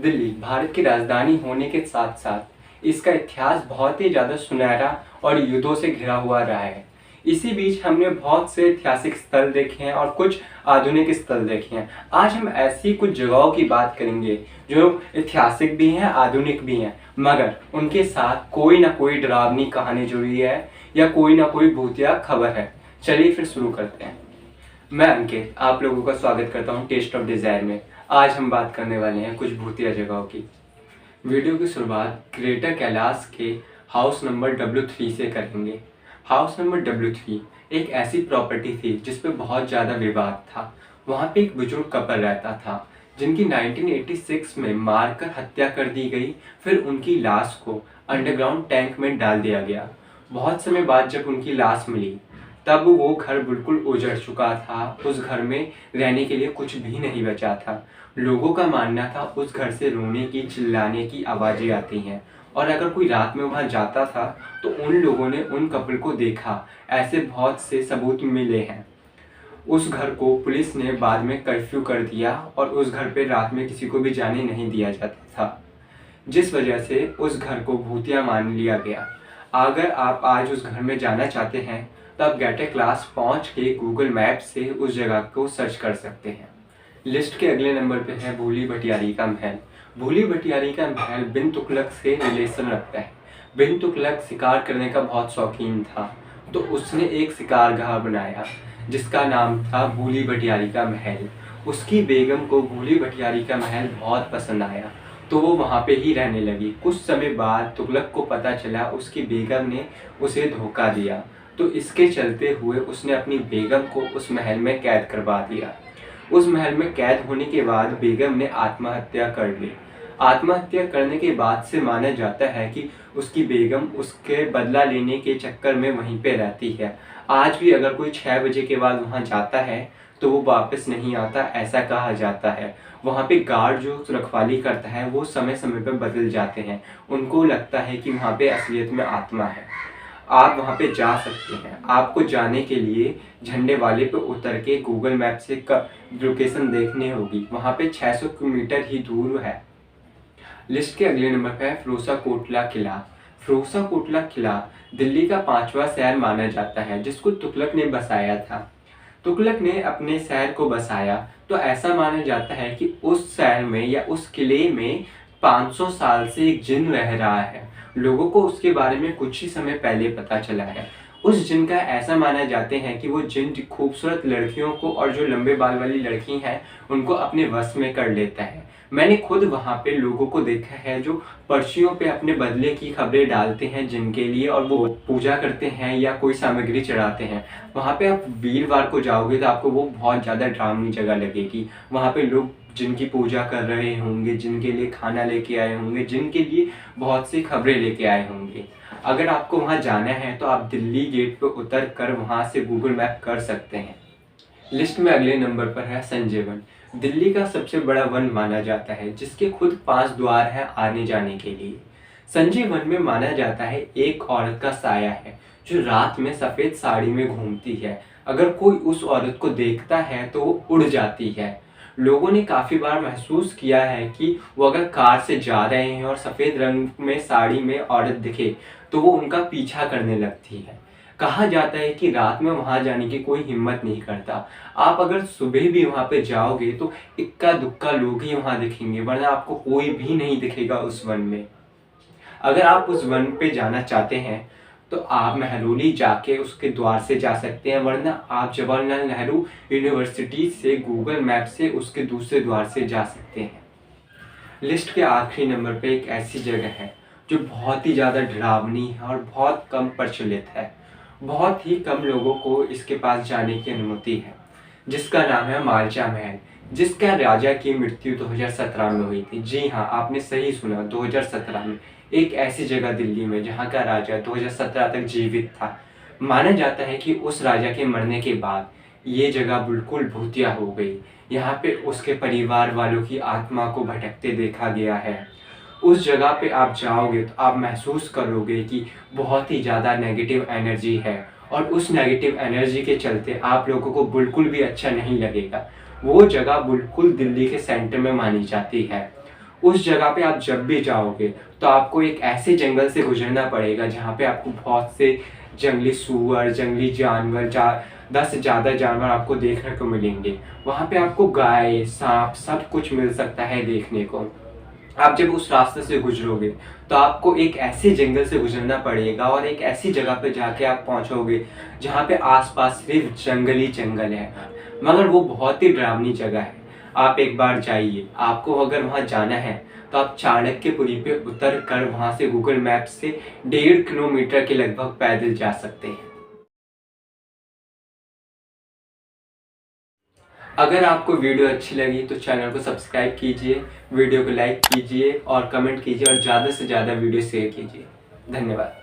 दिल्ली भारत की राजधानी होने के साथ साथ इसका इतिहास बहुत ही ज़्यादा सुनहरा और युद्धों से घिरा हुआ रहा है। इसी बीच हमने बहुत से ऐतिहासिक स्थल देखे हैं और कुछ आधुनिक स्थल देखे हैं। आज हम ऐसी कुछ जगहों की बात करेंगे जो ऐतिहासिक भी हैं, आधुनिक भी हैं, मगर उनके साथ कोई ना कोई डरावनी कहानी जुड़ी है या कोई ना कोई भूतिया खबर है। चलिए फिर शुरू करते हैं। मैं अंकित आप लोगों का स्वागत करता हूं टेस्ट ऑफ डिज़ायर में। आज हम बात करने वाले हैं कुछ भूतिया जगहों की। वीडियो की शुरुआत ग्रेटर कैलाश के हाउस नंबर W3 से करेंगे। हाउस नंबर W3 एक ऐसी प्रॉपर्टी थी जिस पे बहुत ज़्यादा विवाद था। वहाँ पे एक बुजुर्ग कपल रहता था जिनकी 1986 में मारकर हत्या कर दी गई। फिर उनकी लाश को अंडरग्राउंड टैंक में डाल दिया गया। बहुत समय बाद जब उनकी लाश मिली तब वो घर बिल्कुल उजड़ चुका था। उस घर में रहने के लिए कुछ भी नहीं बचा था। लोगों का मानना था उस घर से रोने की, चिल्लाने की आवाज़ें आती हैं और अगर कोई रात में वहाँ जाता था तो उन लोगों ने उन कपल को देखा। ऐसे बहुत से सबूत मिले हैं। उस घर को पुलिस ने बाद में कर्फ्यू कर दिया और उस घर पे रात में किसी को भी जाने नहीं दिया जाता था, जिस वजह से उस घर को भूतिया मान लिया गया। अगर आप आज उस घर में जाना चाहते हैं तो आप ग्रेटर कैलाश पहुंच के गूगल मैप से उस जगह को सर्च कर सकते हैं। लिस्ट के अगले नंबर पे है भूली भटियारी का महल। भूली भटियारी का महल बिन तुगलक से रिलेशन रखता है। बिन तुगलक शिकार करने का बहुत शौकीन था, तो उसने एक शिकारगाह बनाया जिसका नाम था भूली भटियारी का महल। उसकी बेगम को भूली भटियारी का महल बहुत पसंद आया तो वो वहाँ पे ही रहने लगी। कुछ समय बाद तुगलक को पता चला उसकी बेगम ने उसे धोखा दिया, तो इसके चलते हुए उसने अपनी बेगम को उस महल में कैद करवा दिया। उस महल में कैद होने के बाद बेगम ने आत्महत्या कर ली। आत्महत्या करने के बाद से माना जाता है कि उसकी बेगम उसके बदला लेने के चक्कर में वहीं पे रहती है। आज भी अगर कोई 6 बजे के बाद वहाँ जाता है तो वो वापस नहीं आता, ऐसा कहा जाता है। वहाँ पे गार्ड जो रखवाली करता है वो समय समय पर बदल जाते हैं। उनको लगता है कि वहाँ पे असलियत में आत्मा है। आप वहाँ पे जा सकते हैं। आपको जाने के लिए झंडे वाले पे उतर के गूगल मैप से लोकेशन देखनी होगी। वहाँ पे 600 मीटर ही दूर है। लिस्ट के अगले नंबर पे है फिरोजा कोटला किला। फिरोजा कोटला किला दिल्ली का 5वां शहर माना जाता है जिसको तुगलक ने बसाया था। तुगलक ने अपने शहर को बसाया तो ऐसा माना जाता है कि उस शहर में या उस किले में 500 साल से एक जिन रह रहा है। लोगों को उसके बारे में कुछ ही समय पहले पता चला है। उस जिन का ऐसा माना जाते हैं कि वो जिन खूबसूरत लड़कियों को और जो लंबे बाल वाली लड़की हैं उनको अपने वश में कर लेता है। मैंने खुद वहाँ पे लोगों को देखा है जो पर्चियों पे अपने बदले की खबरें डालते हैं जिनके लिए, और वो पूजा करते हैं या कोई सामग्री चढ़ाते हैं। वहाँ पे आप वीरवार को जाओगे तो आपको वो बहुत ज़्यादा डरावनी जगह लगेगी। वहाँ पे लोग जिनकी पूजा कर रहे होंगे, जिनके लिए खाना लेके आए होंगे, जिनके लिए बहुत सी खबरें लेके आए होंगे। अगर आपको वहाँ जाना है तो आप दिल्ली गेट पर उतर कर वहाँ से गूगल मैप कर सकते हैं। लिस्ट में अगले नंबर पर है संजय वन। दिल्ली का सबसे बड़ा वन माना जाता है जिसके खुद 5 द्वार हैं आने जाने के लिए। संजय वन में माना जाता है एक औरत का साया है जो रात में सफ़ेद साड़ी में घूमती है। अगर कोई उस औरत को देखता है तो वो उड़ जाती है। लोगों ने काफ़ी बार महसूस किया है कि वो अगर कार से जा रहे हैं और सफ़ेद रंग में साड़ी में औरत दिखे तो वो उनका पीछा करने लगती है। कहा जाता है कि रात में वहाँ जाने की कोई हिम्मत नहीं करता। आप अगर सुबह भी वहाँ पे जाओगे तो इक्का दुक्का लोग ही वहाँ दिखेंगे, वरना आपको कोई भी नहीं दिखेगा उस वन में। अगर आप उस वन पे जाना चाहते हैं तो आप महरौली जाके उसके द्वार से जा सकते हैं, वरना आप जवाहरलाल नेहरू यूनिवर्सिटी से गूगल मैप से उसके दूसरे द्वार से जा सकते हैं। लिस्ट के आखिरी नंबर पे एक ऐसी जगह है जो बहुत ही ज़्यादा डरावनी है और बहुत कम प्रचलित है। बहुत ही कम लोगों को इसके पास जाने की अनुमति है, जिसका नाम है मालचा महल, जिसका राजा की मृत्यु 2017 में हुई थी। जी हाँ, आपने सही सुना, 2017 में एक ऐसी जगह दिल्ली में जहाँ का राजा 2017 तक जीवित था। माना जाता है कि उस राजा के मरने के बाद ये जगह बिल्कुल भूतिया हो गई। यहाँ पे उसके परिवार वालों की आत्मा को भटकते देखा गया है। उस जगह पे आप जाओगे तो आप महसूस करोगे कि बहुत ही ज़्यादा नेगेटिव एनर्जी है और उस नेगेटिव एनर्जी के चलते आप लोगों को बिल्कुल भी अच्छा नहीं लगेगा। वो जगह बिल्कुल दिल्ली के सेंटर में मानी जाती है। उस जगह पे आप जब भी जाओगे तो आपको एक ऐसे जंगल से गुजरना पड़ेगा जहाँ पे आपको बहुत से जंगली सूअर, जंगली जानवर, 10 से ज़्यादा जानवर आपको देखने को मिलेंगे। वहाँ पे आपको गाय, सांप सब कुछ मिल सकता है देखने को। आप जब उस रास्ते से गुजरोगे तो आपको एक ऐसे जंगल से गुजरना पड़ेगा और एक ऐसी जगह पे जाके आप पहुंचोगे जहाँ पे आसपास सिर्फ जंगल ही जंगल है, मगर वो बहुत ही डरावनी जगह है। आप एक बार जाइए। आपको अगर वहाँ जाना है तो आप चाणक्यपुरी पे उतर कर वहाँ से गूगल मैप से 1.5 किलोमीटर के लगभग पैदल जा सकते हैं। अगर आपको वीडियो अच्छी लगी तो चैनल को सब्सक्राइब कीजिए, वीडियो को लाइक कीजिए और कमेंट कीजिए और ज़्यादा से ज़्यादा वीडियो शेयर कीजिए। धन्यवाद।